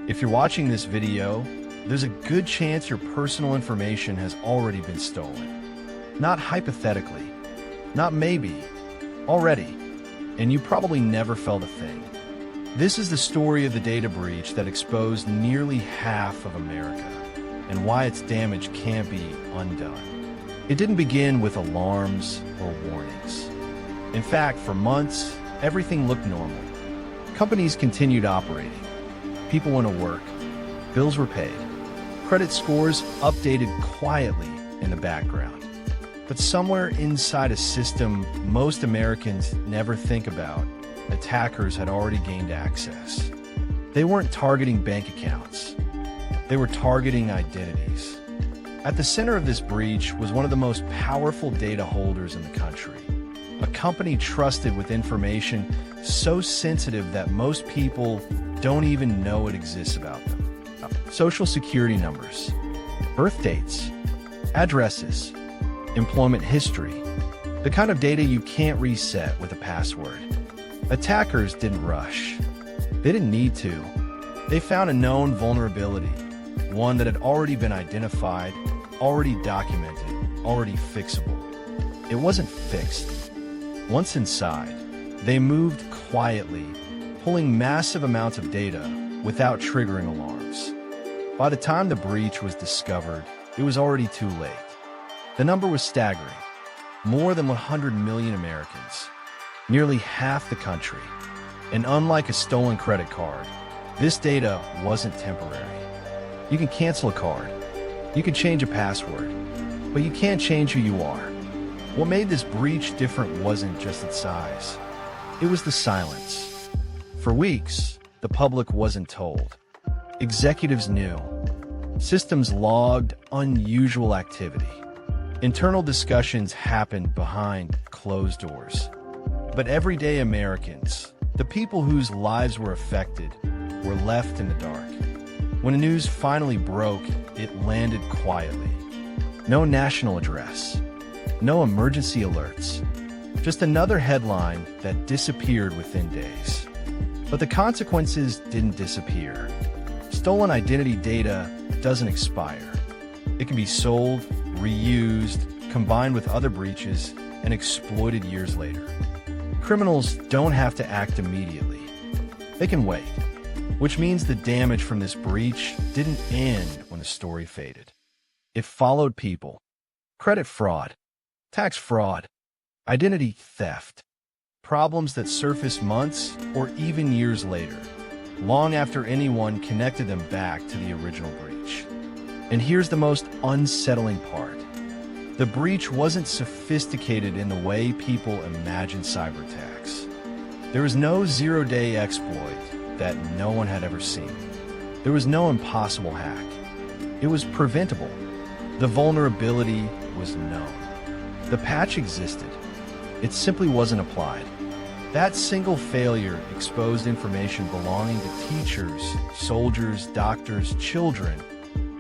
If you're watching this video, there's a good chance your personal information has already been stolen. Not hypothetically, not maybe, already, and you probably never felt a thing. This is the story of the data breach that exposed nearly half of America, and why its damage can't be undone. It didn't begin with alarms or warnings. In fact, for months, everything looked normal. Companies continued operating. People went to work. Bills were paid. Credit scores updated quietly in the background. But somewhere inside a system most Americans never think about, attackers had already gained access. They weren't targeting bank accounts. They were targeting identities. At the center of this breach was one of the most powerful data holders in the country. A company trusted with information so sensitive that most people don't even know it exists about them. Social security numbers, birth dates, addresses, employment history, the kind of data you can't reset with a password. Attackers didn't rush. They didn't need to. They found a known vulnerability, one that had already been identified, already documented, already fixable. It wasn't fixed. Once inside, they moved quietly, pulling massive amounts of data without triggering alarms. By the time the breach was discovered, it was already too late. The number was staggering. More than 100 million Americans, nearly half the country. And unlike a stolen credit card, this data wasn't temporary. You can cancel a card, you can change a password, but you can't change who you are. What made this breach different wasn't just its size. It was the silence. For weeks, the public wasn't told. Executives knew. Systems logged unusual activity. Internal discussions happened behind closed doors. But everyday Americans, the people whose lives were affected, were left in the dark. When the news finally broke, it landed quietly. No national address, no emergency alerts, just another headline that disappeared within days. But the consequences didn't disappear. Stolen identity data doesn't expire. It can be sold, reused, combined with other breaches, and exploited years later. Criminals don't have to act immediately. They can wait, which means the damage from this breach didn't end when the story faded. It followed people. Credit fraud, tax fraud, identity theft, problems that surfaced months or even years later, long after anyone connected them back to the original breach. And here's the most unsettling part. The breach wasn't sophisticated in the way people imagine cyber attacks. There was no zero-day exploit that no one had ever seen. There was no impossible hack. It was preventable. The vulnerability was known. The patch existed. It simply wasn't applied. That single failure exposed information belonging to teachers, soldiers, doctors, children,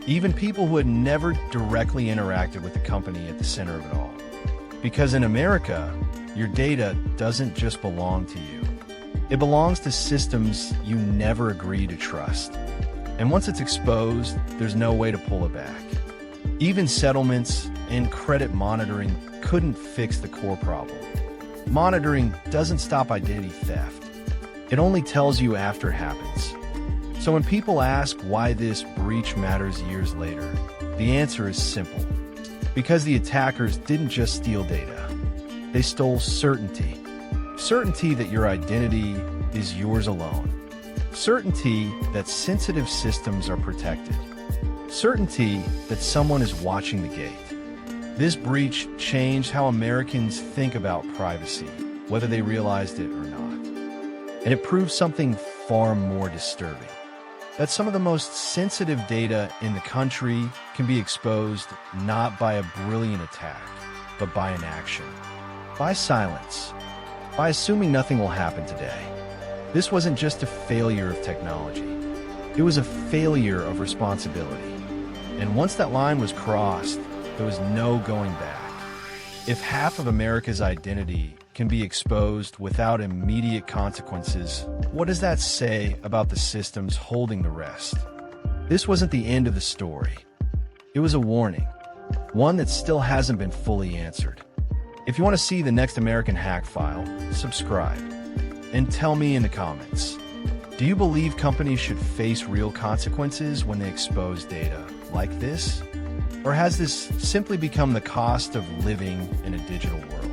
even people who had never directly interacted with the company at the center of it all. Because in America, your data doesn't just belong to you. It belongs to systems you never agreed to trust. And once it's exposed, there's no way to pull it back. Even settlements and credit monitoring couldn't fix the core problem. Monitoring doesn't stop identity theft. It only tells you after it happens. So when people ask why this breach matters years later, the answer is simple. Because the attackers didn't just steal data. They stole certainty. Certainty that your identity is yours alone. Certainty that sensitive systems are protected. Certainty that someone is watching the gate. This breach changed how Americans think about privacy, whether they realized it or not. And it proved something far more disturbing. That some of the most sensitive data in the country can be exposed not by a brilliant attack, but by inaction. By silence. By assuming nothing will happen today. This wasn't just a failure of technology. It was a failure of responsibility. And once that line was crossed, there was no going back. If half of America's identity can be exposed without immediate consequences, what does that say about the systems holding the rest? This wasn't the end of the story. It was a warning, one that still hasn't been fully answered. If you want to see the next American Hack File, subscribe. And tell me in the comments, do you believe companies should face real consequences when they expose data like this? Or has this simply become the cost of living in a digital world?